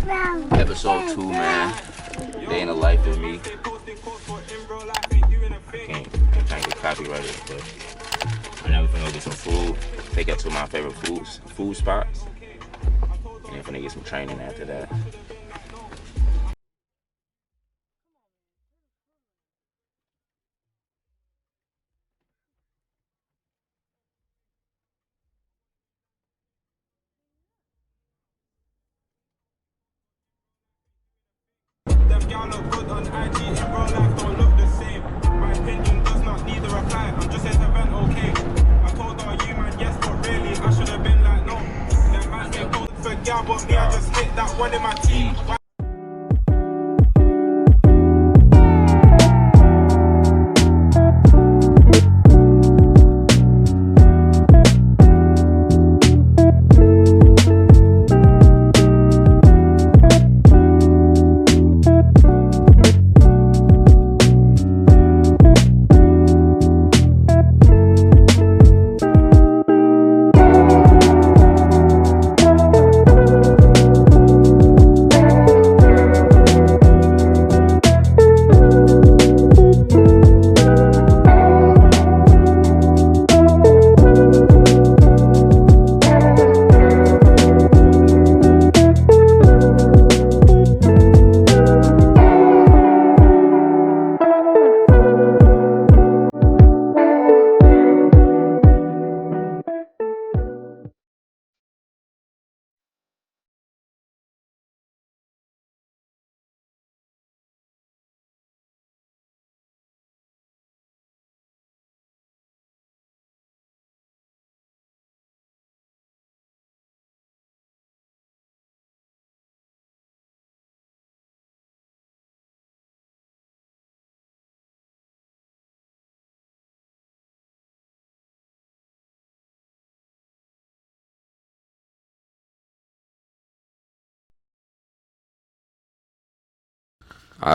Episode 2, man. Day in the life of me. I'm trying to get copyrighted, but I'm never finna go get some food. Take it to my favorite food spots. And then finna get some training after that. Them y'all look good on IG, in real life don't look the same. My opinion does not need a reply, I'm just here to vent, okay. I told all you man yes, but really I should have been like no. That man get cold for gal, but me I just hit that one in my teeth.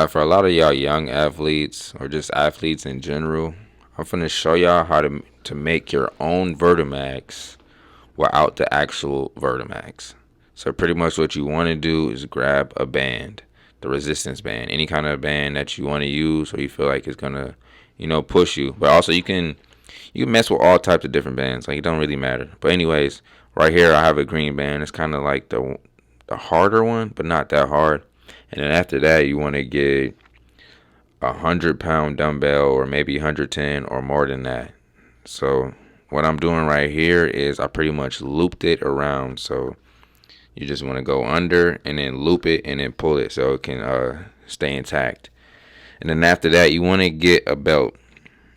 For a lot of y'all young athletes or just athletes in general, I'm finna show y'all how to make your own Vertimax without the actual Vertimax. So pretty much what you want to do is grab a band, the resistance band, any kind of band that you want to use or you feel like it's gonna, push you. But also you can mess with all types of different bands. Like it don't really matter. But anyways, right here I have a green band. It's kind of like the harder one, but not that hard. And then after that, you want to get 100-pound dumbbell or maybe 110 or more than that. So what I'm doing right here is I pretty much looped it around. So you just want to go under and then loop it and then pull it so it can stay intact. And then after that, you want to get a belt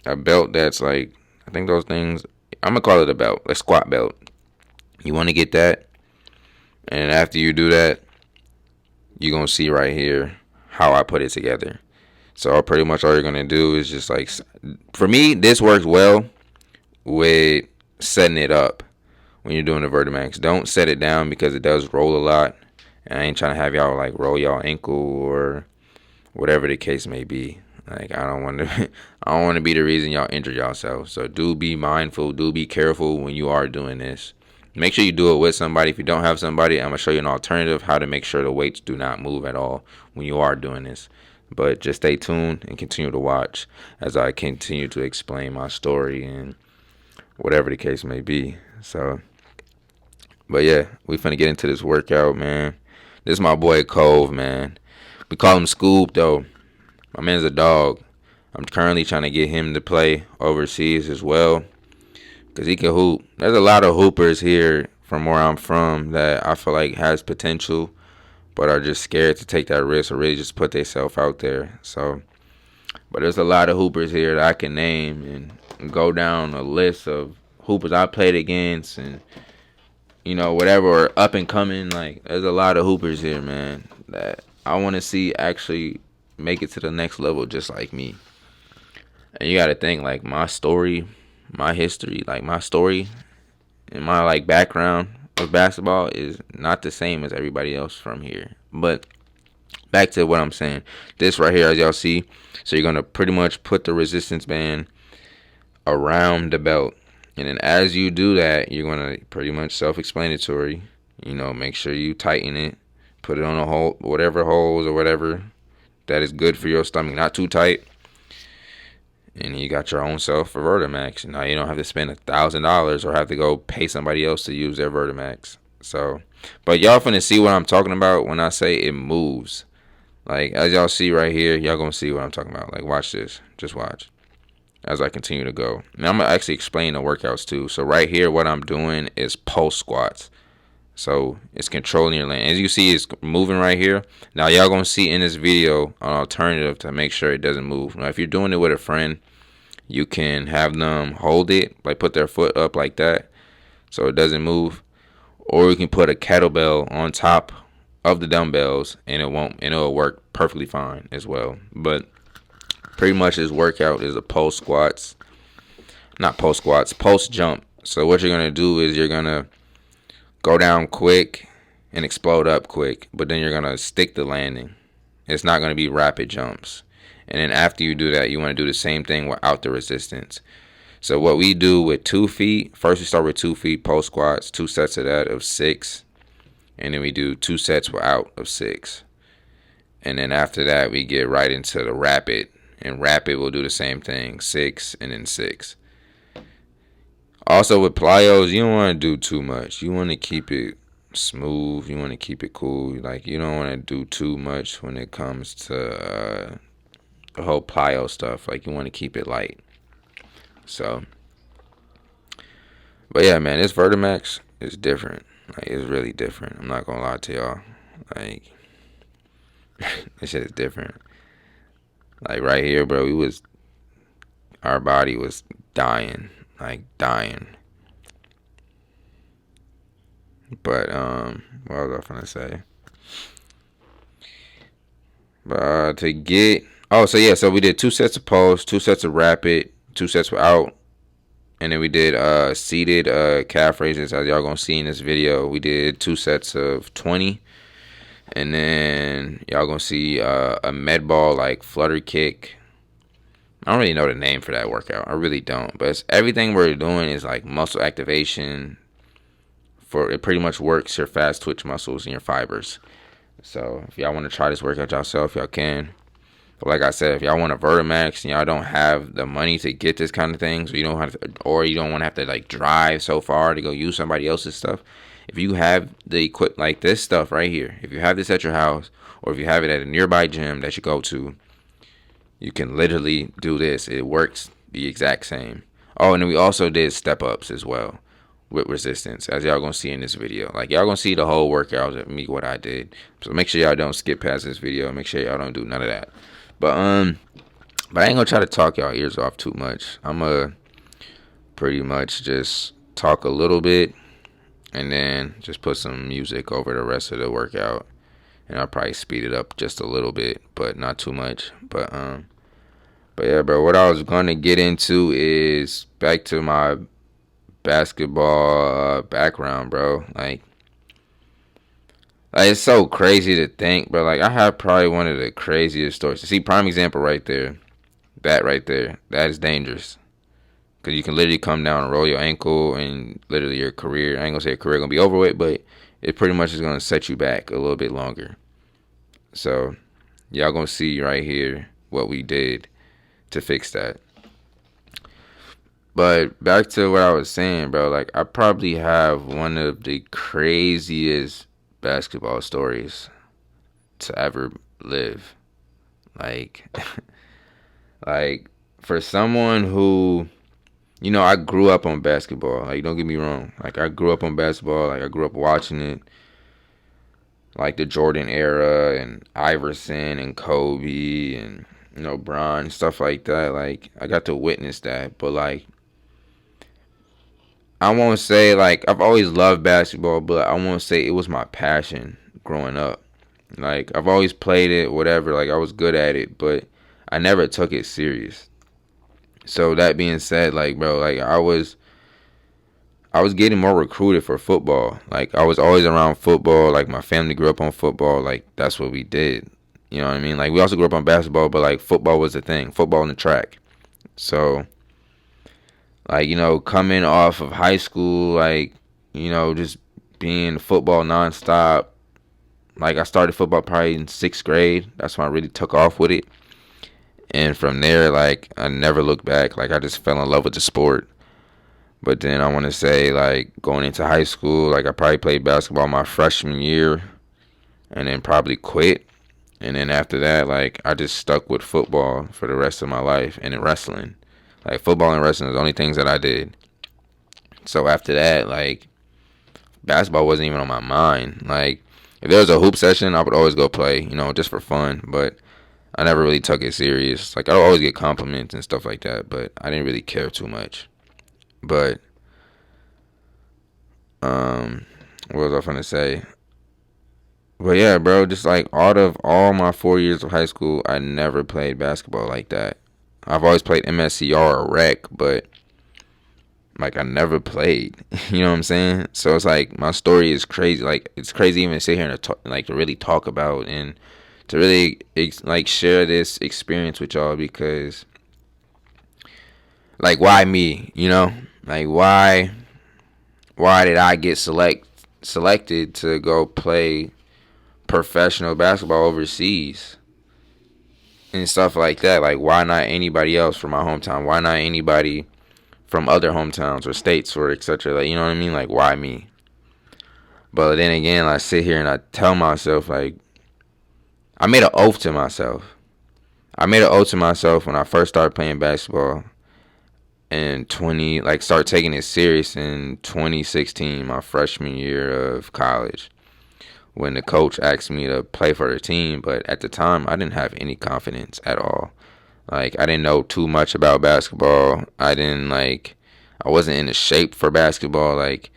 that's like, I think those things, I'm gonna call it a belt, a squat belt. You want to get that, and after you do that, you're going to see right here how I put it together. So pretty much all you're going to do is just like, for me, this works well with setting it up when you're doing the Vertimax. Don't set it down because it does roll a lot. And I ain't trying to have y'all like roll y'all ankle or whatever the case may be. Like I don't want to be the reason y'all injure yourselves. So do be mindful, do be careful when you are doing this. Make sure you do it with somebody. If you don't have somebody, I'm going to show you an alternative, how to make sure the weights do not move at all when you are doing this. But just stay tuned and continue to watch as I continue to explain my story and whatever the case may be. So, but yeah, we finna get into this workout, man. This is my boy Cove, man. We call him Scoop, though. My man's a dog. I'm currently trying to get him to play overseas as well, because he can hoop. There's a lot of hoopers here from where I'm from that I feel like has potential, but are just scared to take that risk or really just put themselves out there. So, but there's a lot of hoopers here that I can name and go down a list of hoopers I played against and, whatever, or up and coming. Like, there's a lot of hoopers here, man, that I want to see actually make it to the next level just like me. And you got to think, like, my story, my history, like my story and my like background of basketball is not the same as everybody else from here. But back to what I'm saying, this right here, as y'all see, so you're gonna pretty much put the resistance band around the belt, and then as you do that, you're gonna pretty much self-explanatory, make sure you tighten it, Put it on a hole, whatever holes or whatever that is good for your stomach, not too tight. And you got your own self for Vertimax. Now you don't have to spend $1,000 or have to go pay somebody else to use their Vertimax. So, but y'all finna see what I'm talking about when I say it moves. Like as y'all see right here, y'all gonna see what I'm talking about. Like watch this, just watch as I continue to go. Now I'm gonna actually explain the workouts too. So right here, what I'm doing is pulse squats. So it's controlling your land. As you see, it's moving right here. Now y'all gonna see in this video an alternative to make sure it doesn't move. Now if you're doing it with a friend, you can have them hold it, like put their foot up like that, so it doesn't move. Or you can put a kettlebell on top of the dumbbells, and it'll work perfectly fine as well. But pretty much this workout is a pulse squats, not pulse squats, pulse jump. So what you're gonna do is you're gonna go down quick and explode up quick, but then you're gonna stick the landing. It's not gonna be rapid jumps. And then after you do that, you want to do the same thing without the resistance. So what we do with 2 feet, first we start with 2 feet pulse squats, 2 sets of that of 6, and then we do 2 sets without of 6. And then after that, we get right into the rapid, and rapid will do the same thing, 6 and then 6. Also with plyos, you don't want to do too much. You want to keep it smooth. You want to keep it cool. Like you don't want to do too much when it comes to the whole plyo stuff. Like you want to keep it light. So, but yeah, man, this Vertimax is different. Like it's really different. I'm not gonna lie to y'all. Like this shit is different. Like right here, bro, our body was dying, like dying. But what was I finna say? But to get so we did 2 sets of pulse, 2 sets of rapid, 2 sets without, and then we did seated calf raises, as y'all gonna see in this video. We did 2 sets of 20, and then y'all gonna see a med ball like flutter kick. I don't really know the name for that workout. I really don't. But everything we're doing is like muscle activation. It pretty much works your fast twitch muscles and your fibers. So if y'all want to try this workout yourself, y'all can. But like I said, if y'all want a Vertimax and y'all don't have the money to get this kind of thing, so you don't have to, or you don't want to have to like drive so far to go use somebody else's stuff. If you have the equipment like this stuff right here, if you have this at your house, or if you have it at a nearby gym that you go to, you can literally do this. It works the exact same. Oh, and then we also did step ups as well with resistance, as y'all gonna see in this video. Like y'all gonna see the whole workout of me, what I did. So make sure y'all don't skip past this video. Make sure y'all don't do none of that. But I ain't gonna try to talk y'all ears off too much. I'm gonna pretty much just talk a little bit and then just put some music over the rest of the workout. And I'll probably speed it up just a little bit, but not too much. But yeah, bro, what I was gonna get into is back to my basketball background, bro. Like it's so crazy to think, bro. Like I have probably one of the craziest stories. See, prime example right there. That right there. That is dangerous. Because you can literally come down and roll your ankle and literally your career, I ain't going to say your career going to be over with, but it pretty much is going to set you back a little bit longer. So y'all going to see right here what we did to fix that. But back to what I was saying, bro. Like I probably have one of the craziest basketball stories to ever live. Like like for someone who, you know, I grew up on basketball. Like don't get me wrong. Like I grew up on basketball. Like I grew up watching it. Like the Jordan era and Iverson and Kobe and Bron, stuff like that. Like I got to witness that. But like I won't say like I've always loved basketball, but I won't say it was my passion growing up. Like I've always played it, whatever. Like I was good at it, but I never took it serious. So that being said, like bro, like I was getting more recruited for football. Like I was always around football. Like my family grew up on football. Like that's what we did. You know what I mean? Like we also grew up on basketball, but like football was the thing. Football and the track. So like, coming off of high school, like, just being football nonstop, Like I started football probably in 6th grade. That's when I really took off with it. And from there, like I never looked back. Like I just fell in love with the sport. But then I want to say like going into high school, like I probably played basketball my freshman year, and then probably quit. And then after that, like I just stuck with football for the rest of my life, and in wrestling. Like football and wrestling are the only things that I did. So after that, like basketball wasn't even on my mind. Like if there was a hoop session, I would always go play, just for fun. But I never really took it serious. Like I would always get compliments and stuff like that, but I didn't really care too much. But what was I gonna say? But yeah, bro, just like out of all my 4 years of high school, I never played basketball like that. I've always played MSCR or rec, but like I never played. You know what I'm saying? So it's like my story is crazy. Like it's crazy even to sit here and to really talk about and to really like share this experience with y'all because like why me? Like why did I get selected to go play professional basketball overseas and stuff like that? Like why not anybody else from my hometown? Why not anybody from other hometowns or states or etc.? Like, you know what I mean? Like why me? But then again, I sit here and I tell myself like I made an oath to myself. I made an oath to myself when I first started playing basketball and start taking it serious in 2016, my freshman year of college, when the coach asked me to play for the team. But at the time, I didn't have any confidence at all. Like I didn't know too much about basketball. I wasn't in the shape for basketball. Like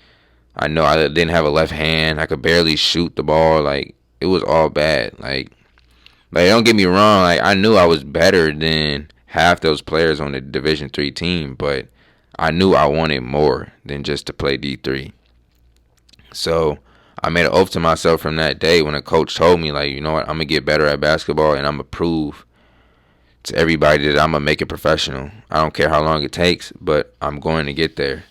I know I didn't have a left hand. I could barely shoot the ball. Like it was all bad. Like don't get me wrong. Like I knew I was better than half those players on the Division 3 team, but I knew I wanted more than just to play D3. So I made an oath to myself from that day when a coach told me, like, you know what, I'm gonna get better at basketball and I'm gonna prove to everybody that I'm gonna make it professional. I don't care how long it takes, but I'm going to get there.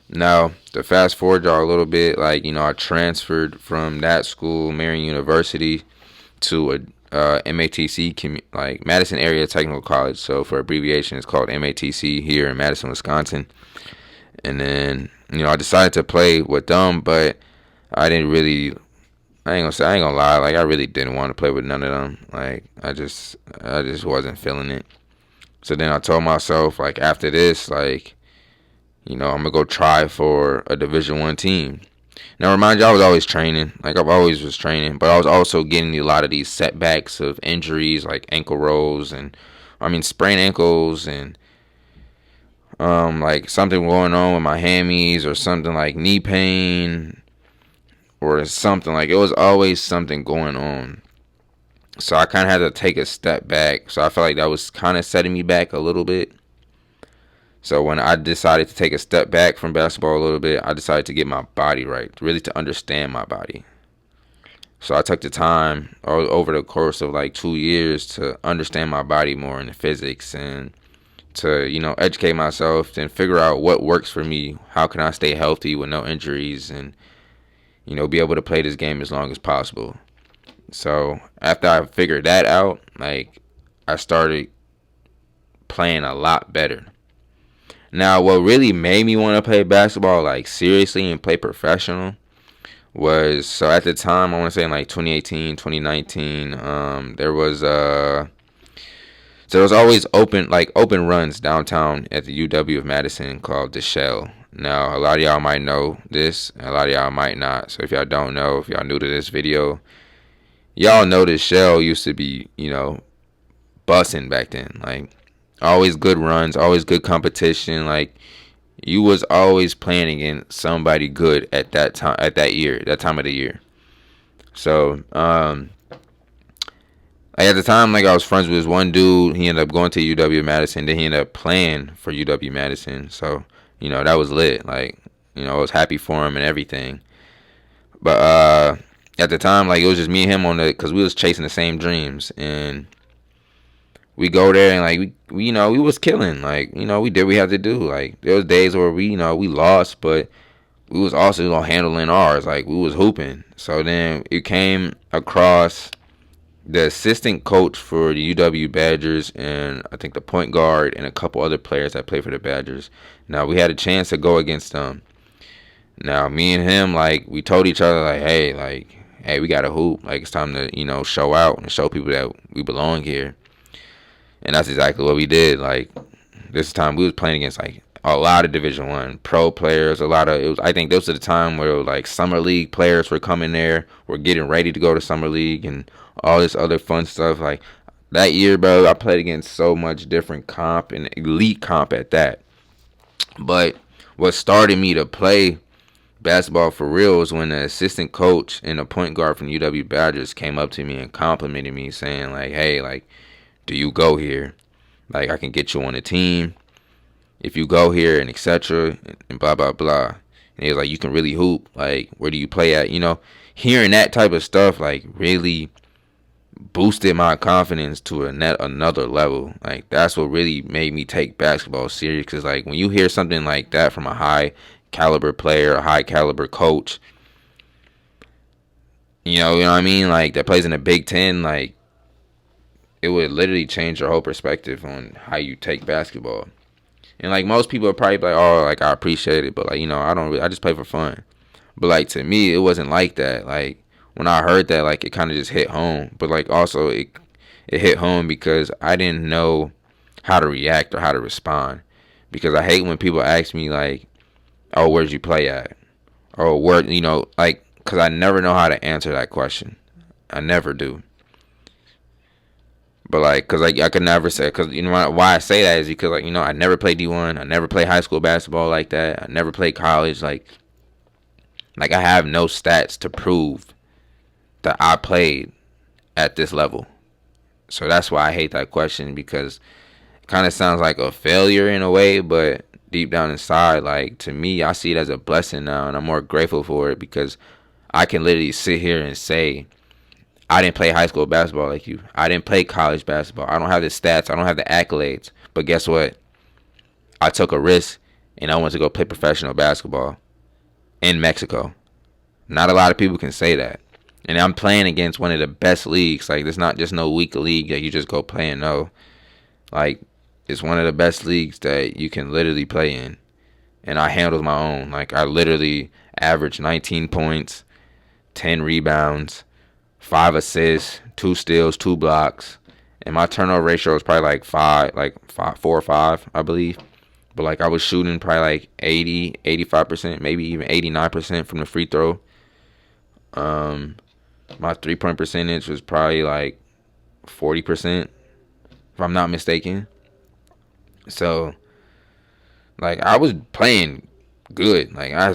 Now, to fast forward y'all a little bit, like, I transferred from that school, Marion University, to a MATC, like Madison Area Technical College. So for abbreviation, it's called MATC here in Madison, Wisconsin. And then, I decided to play with them, but I didn't really. I ain't gonna lie. Like I really didn't want to play with none of them. Like I just wasn't feeling it. So then I told myself, like after this, like, I'm gonna go try for a Division 1 team. Now, remind you, I was always training. Like, I've always was training. But I was also getting a lot of these setbacks of injuries, like ankle rolls and, sprained ankles and, like, something going on with my hammies or something like knee pain or something. Like, it was always something going on. So I kind of had to take a step back. So I felt like that was kind of setting me back a little bit. So when I decided to take a step back from basketball a little bit, I decided to get my body right, really to understand my body. So I took the time over the course of like 2 years to understand my body more in the physics and to, educate myself and figure out what works for me. How can I stay healthy with no injuries and, be able to play this game as long as possible. So after I figured that out, like I started playing a lot better. Now, what really made me want to play basketball, like, seriously and play professional was, so at the time, I want to say in, like, 2018, 2019, there was always open runs downtown at the UW of Madison called the Shell. Now, a lot of y'all might know this, and a lot of y'all might not. So if y'all don't know, if y'all new to this video, y'all know the Shell used to be, busting back then. Like, always good runs, always good competition. Like you was always playing against somebody good at that time, that time of the year. So, at the time, like I was friends with this one dude. He ended up going to UW Madison. Then he ended up playing for UW Madison. So, that was lit. Like, I was happy for him and everything. But at the time, like it was just me and him because we was chasing the same dreams and. We go there and like we was killing. Like, we did what we had to do. Like there was days where we lost, but we was also handling ours. Like we was hooping. So then it came across the assistant coach for the UW Badgers and I think the point guard and a couple other players that play for the Badgers. Now we had a chance to go against them. Now me and him, like, we told each other, hey, we got to hoop. Like, it's time to, show out and show people that we belong here. And that's exactly what we did. Like, this time we was playing against like a lot of Division One pro players. A lot of it was. I think this was the time where like summer league players were coming there. We're getting ready to go to summer league and all this other fun stuff. Like that year, bro, I played against so much different comp and elite comp at that. But what started me to play basketball for real was when the assistant coach and the point guard from UW Badgers came up to me and complimented me, saying like, "Hey, like, do you go here? Like, I can get you on a team if you go here and etc. and blah blah blah." And he was like, "You can really hoop. Like, where do you play at?" Hearing that type of stuff like really boosted my confidence to another level. Like, that's what really made me take basketball serious. Cause like when you hear something like that from a high caliber player, a high caliber coach, you know what I mean? Like that plays in the Big Ten, like it would literally change your whole perspective on how you take basketball. And like most people are probably like, oh, like I appreciate it, but like I don't really, I just play for fun. But like to me, it wasn't like that. Like when I heard that, like it kind of just hit home. But like also it hit home because I didn't know how to react or how to respond. Because I hate when people ask me like, oh, where'd you play at? Or where, like, because I never know how to answer that question. I never do. But like, cause like I could never say, cause why I say that is because like I never played D1, I never played high school basketball like that, I never played college, like I have no stats to prove that I played at this level. So that's why I hate that question, because it kind of sounds like a failure in a way, but deep down inside, like to me, I see it as a blessing now, and I'm more grateful for it because I can literally sit here and say, I didn't play high school basketball like you. I didn't play college basketball. I don't have the stats. I don't have the accolades. But guess what? I took a risk and I went to go play professional basketball in Mexico. Not a lot of people can say that. And I'm playing against one of the best leagues. Like, it's not just no weak league that you just go play in. No. Like, it's one of the best leagues that you can literally play in. And I handled my own. Like, I literally averaged 19 points, 10 rebounds, 5 assists, 2 steals, 2 blocks, and my turnover ratio was probably like 4 or 5, I believe. But like I was shooting probably like 80, 85%, maybe even 89% from the free throw. My 3-point percentage was probably like 40%, if I'm not mistaken. So like I was playing good. Like I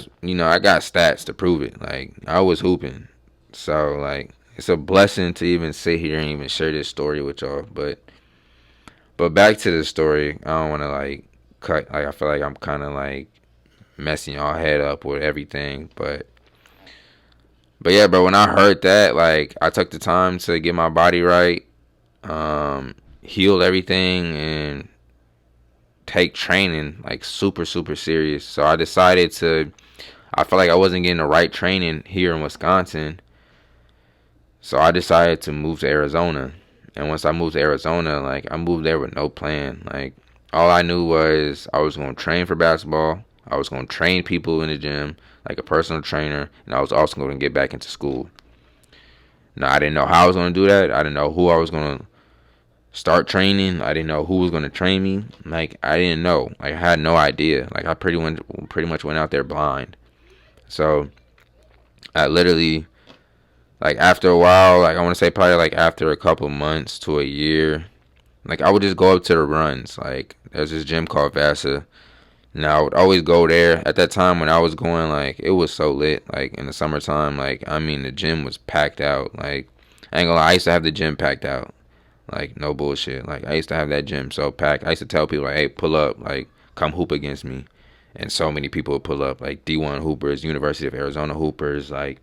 got stats to prove it. Like I was hooping. So like it's a blessing to even sit here and even share this story with y'all. But back to the story. I don't want to like cut. Like I feel like I'm kind of like messing y'all head up with everything. But yeah, bro. When I heard that, like I took the time to get my body right, healed everything, and take training like super super serious. So I decided to. I felt like I wasn't getting the right training here in Wisconsin. So I decided to move to Arizona. And once I moved to Arizona, like I moved there with no plan. Like all I knew was I was going to train for basketball. I was going to train people in the gym, like a personal trainer, and I was also going to get back into school. Now I didn't know how I was going to do that. I didn't know who I was going to start training. I didn't know who was going to train me. Like I didn't know. Like I had no idea. Like I pretty much went out there blind. So I literally, like after a while, like I want to say probably like after a couple months to a year, like I would just go up to the runs. Like there's this gym called Vasa. Now I would always go there. At that time when I was going, like it was so lit. Like in the summertime, like I mean the gym was packed out. Like I ain't gonna lie, I used to have the gym packed out. Like no bullshit. Like I used to have that gym so packed. I used to tell people like, hey, pull up, like come hoop against me. And so many people would pull up, like D1 hoopers, University of Arizona hoopers, like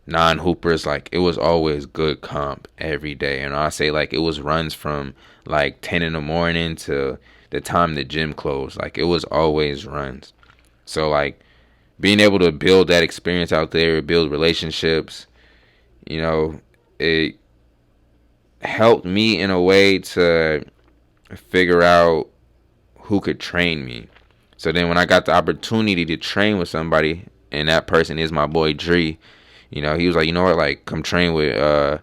non-hoopers. Like it was always good comp every day. And I say like it was runs from like 10 in the morning to the time the gym closed. Like it was always runs. So like being able to build that experience out there, build relationships, You know, it helped me in a way to figure out who could train me. So then when I got the opportunity to train with somebody, and that person is my boy Dree, you know, he was like, you know what, like come train with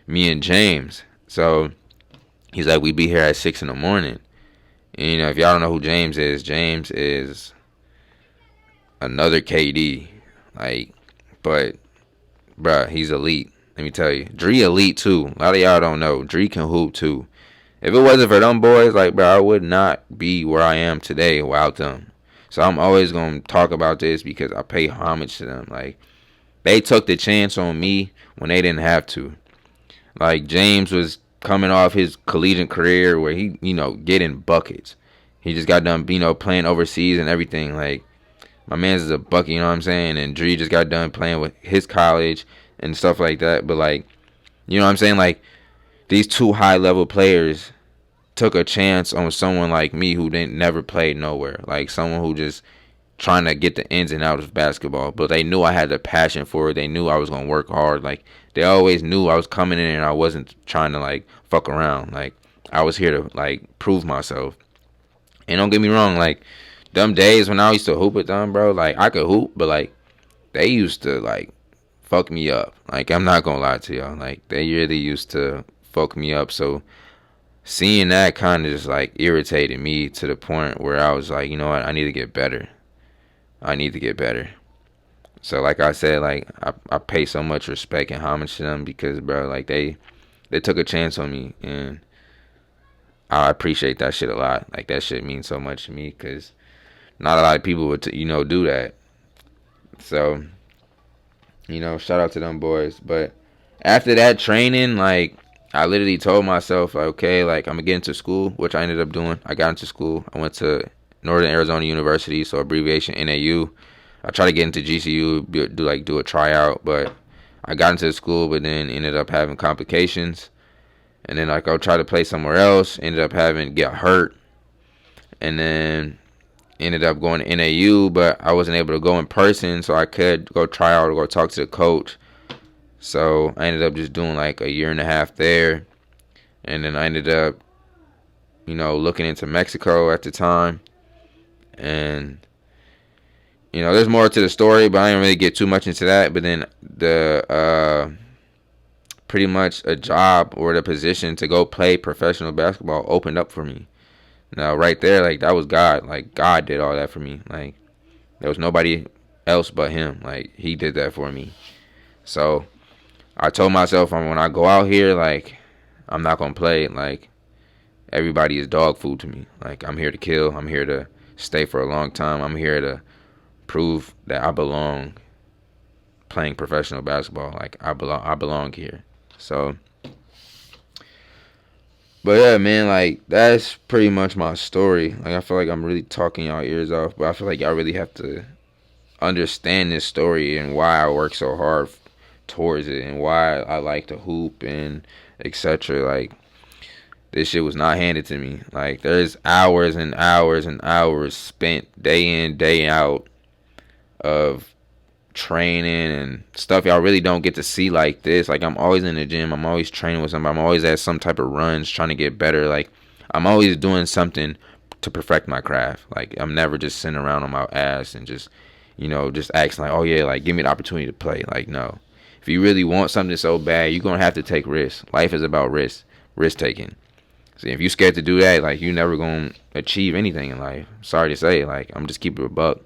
me and James. So he's like, we be here at 6 in the morning. And you know, if y'all don't know who James is another KD. Like, but bruh, he's elite. Let me tell you, Dree elite too. A lot of y'all don't know. Dree can hoop too. If it wasn't for them boys, like bro, I would not be where I am today without them. So I'm always gonna talk about this because I pay homage to them. Like they took the chance on me when they didn't have to. Like James was coming off his collegiate career where he, you know, getting buckets. He just got done, you know, playing overseas and everything. Like my man's is a bucket, you know what I'm saying? And Dree just got done playing with his college and stuff like that. But like, you know what I'm saying? Like these two high level players took a chance on someone like me who didn't never played nowhere. Like someone who just trying to get the ins and outs of basketball. But they knew I had the passion for it. They knew I was gonna work hard. Like they always knew I was coming in and I wasn't trying to like fuck around. Like I was here to like prove myself. And don't get me wrong, like them days when I used to hoop with them, bro, like I could hoop, but like they used to like fuck me up. Like I'm not gonna lie to y'all. Like they really used to fuck me up. So seeing that kind of just like irritated me to the point where I was like, you know what, I need to get better. I need to get better. So like I said, like I pay so much respect and homage to them because bro, like they took a chance on me and I appreciate that shit a lot. Like that shit means so much to me because not a lot of people would you know do that. So you know, shout out to them boys. But after that training, like I literally told myself, like, okay, like I'm gonna get into school, which I ended up doing. I got into school. I went to Northern Arizona University, so abbreviation NAU. I tried to get into GCU, do a tryout, but I got into the school, but then ended up having complications. And then like I'll try to play somewhere else, ended up having get hurt, and then ended up going to NAU, but I wasn't able to go in person, so I could go try out or go talk to the coach. So I ended up just doing like a year and a half there, and then I ended up, you know, looking into Mexico at the time, and you know, there's more to the story, but I didn't really get too much into that. But then the pretty much a job or the position to go play professional basketball opened up for me. Now, right there, like that was God. Like God did all that for me. Like there was nobody else but Him. Like He did that for me. So I told myself, when I go out here, like I'm not gonna play. Like everybody is dog food to me. Like I'm here to kill. I'm here to stay for a long time. I'm here to prove that I belong playing professional basketball. Like I belong. I belong here. So. But yeah, man, like that's pretty much my story. Like I feel like I'm really talking y'all ears off, but I feel like y'all really have to understand this story and why I work so hard towards it and why I like to hoop and etc. Like this shit was not handed to me. Like there's hours and hours and hours spent day in, day out of training and stuff y'all really don't get to see like this. Like I'm always in the gym, I'm always training with somebody, I'm always at some type of runs trying to get better. Like I'm always doing something to perfect my craft. Like I'm never just sitting around on my ass and just, you know, just acting like, oh yeah, like give me the opportunity to play. Like no, if you really want something so bad, you're gonna have to take risks. Life is about risk taking. See, if you scared to do that, like you never gonna achieve anything in life. Sorry to say, like I'm just keeping it a buck.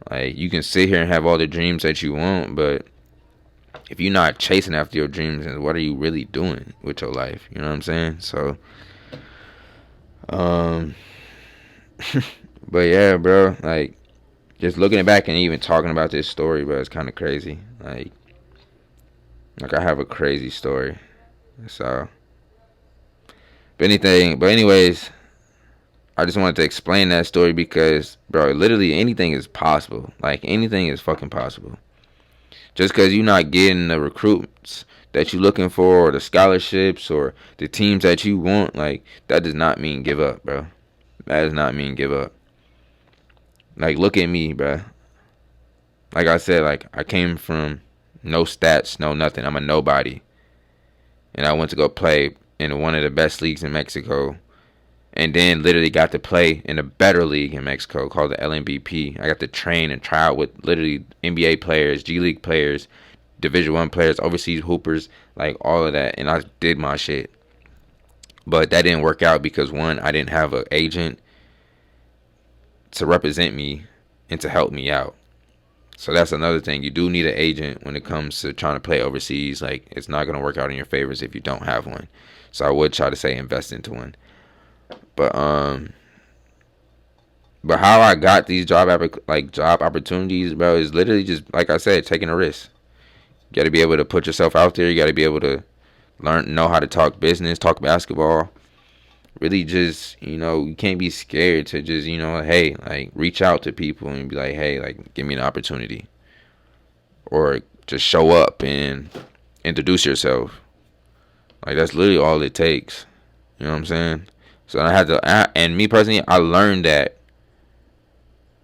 Like you can sit here and have all the dreams that you want, but if you're not chasing after your dreams, then what are you really doing with your life? You know what I'm saying? So, um, but yeah, bro, like just looking back and even talking about this story, bro, it's kind of crazy. Like I have a crazy story. So, but anyways, I just wanted to explain that story because, bro, literally anything is possible. Like anything is fucking possible. Just because you're not getting the recruits that you're looking for, or the scholarships, or the teams that you want, like that does not mean give up, bro. That does not mean give up. Like look at me, bro. Like I said, like I came from No stats, no nothing. I'm a nobody. And I went to go play in one of the best leagues in Mexico. And then literally got to play in a better league in Mexico called the LMBP. I got to train and try out with literally NBA players, G League players, Division One players, overseas hoopers, like all of that. And I did my shit. But that didn't work out because one, I didn't have an agent to represent me and to help me out. So that's another thing. You do need an agent when it comes to trying to play overseas. Like, it's not going to work out in your favors if you don't have one. So I would try to say invest into one. But how I got these job opportunities, bro, is literally just like I said, taking a risk. You got to be able to put yourself out there. You got to be able to know how to talk business, talk basketball. Really, just you can't be scared to just hey, like reach out to people and be like, hey, like give me an opportunity, or just show up and introduce yourself. Like that's literally all it takes. You know what I'm saying? So and me personally, I learned that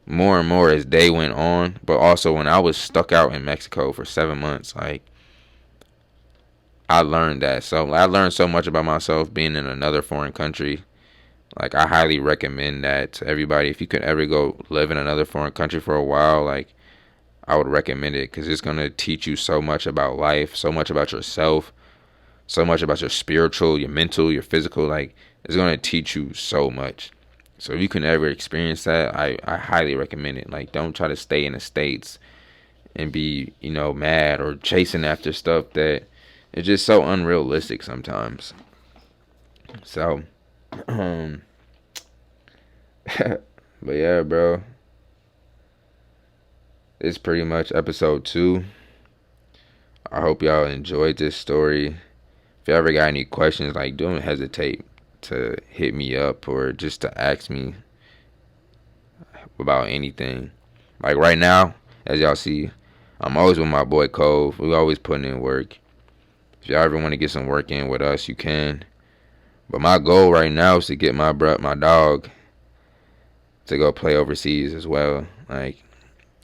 more and more as day went on. But also when I was stuck out in Mexico for 7 months, like I learned that. So I learned so much about myself being in another foreign country. Like I highly recommend that to everybody. If you could ever go live in another foreign country for a while, like I would recommend it because it's gonna teach you so much about life, so much about yourself, so much about your spiritual, your mental, your physical. Like it's gonna teach you so much. So if you can ever experience that, I highly recommend it. Like don't try to stay in the States and be, mad or chasing after stuff that is just so unrealistic sometimes. So but yeah, bro. It's pretty much episode 2. I hope y'all enjoyed this story. If you ever got any questions, like don't hesitate to hit me up or just to ask me about anything. Like right now, as y'all see, I'm always with my boy Cove. We always putting in work. If y'all ever want to get some work in with us, you can. But my goal right now is to get my dog to go play overseas as well. Like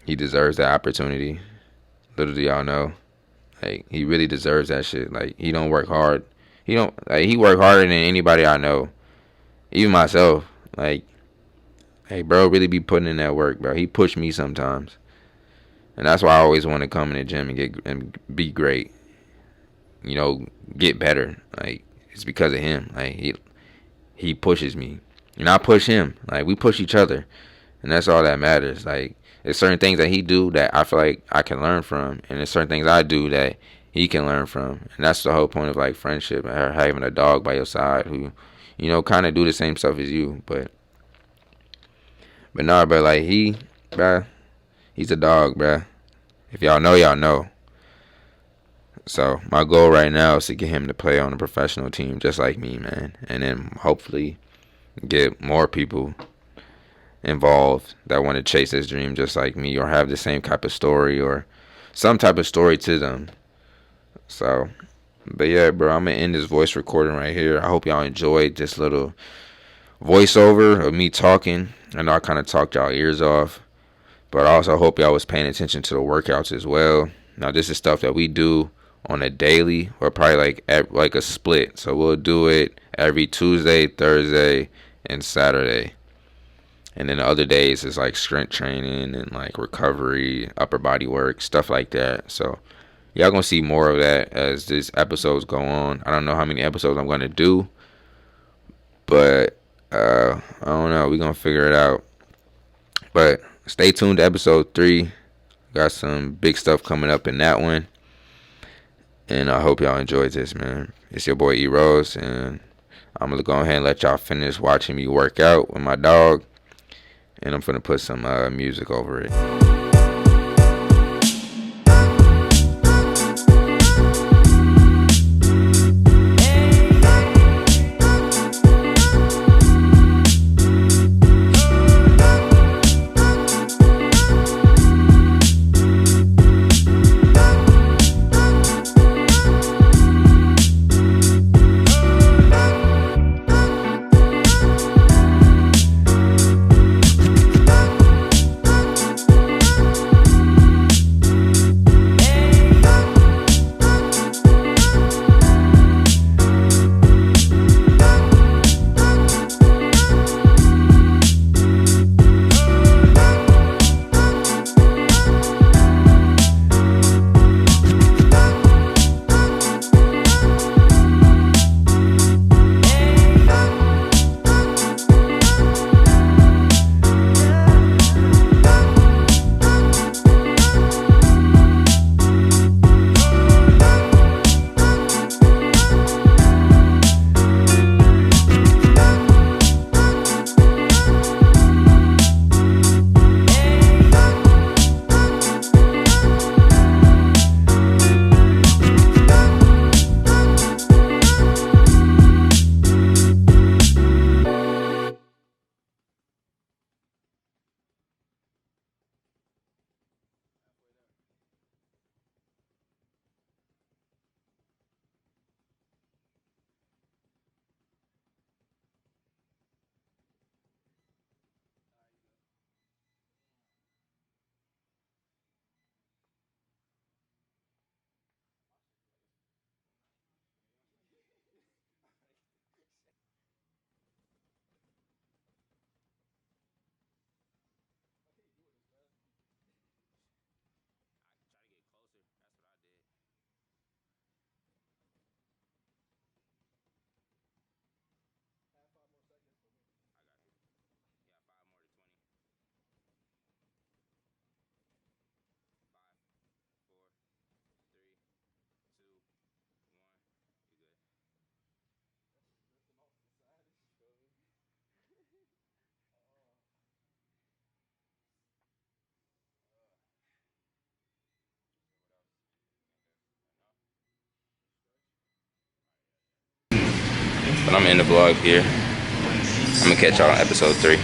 he deserves that opportunity. Little do y'all know. Like he really deserves that shit. Like he don't work hard. He work harder than anybody I know. Even myself. Like, hey bro, really be putting in that work, bro. He pushed me sometimes. And that's why I always want to come in the gym and be great. Get better. Like it's because of him. Like he pushes me. And I push him. Like we push each other. And that's all that matters. Like there's certain things that he do that I feel like I can learn from, and there's certain things I do that he can learn from. And that's the whole point of like friendship and having a dog by your side who, kind of do the same stuff as you. But nah, but like he's a dog, bruh. If y'all know, y'all know. So my goal right now is to get him to play on a professional team just like me, man. And then hopefully get more people involved that want to chase this dream just like me or have the same type of story or some type of story to them. So, but yeah, bro, I'm going to end this voice recording right here. I hope y'all enjoyed this little voiceover of me talking. I know I kind of talked y'all ears off, but I also hope y'all was paying attention to the workouts as well. Now, this is stuff that we do on a daily or probably like a split. So we'll do it every Tuesday, Thursday, and Saturday. And then the other days is like strength training and like recovery, upper body work, stuff like that. So y'all gonna see more of that as these episodes go on. I don't know how many episodes I'm gonna do, but I don't know. We're gonna figure it out. But stay tuned to episode 3. Got some big stuff coming up in that one. And I hope y'all enjoyed this, man. It's your boy E-Rose, and I'm gonna go ahead and let y'all finish watching me work out with my dog. And I'm gonna put some music over it. But I'm in the vlog here. I'm gonna catch y'all on episode 3.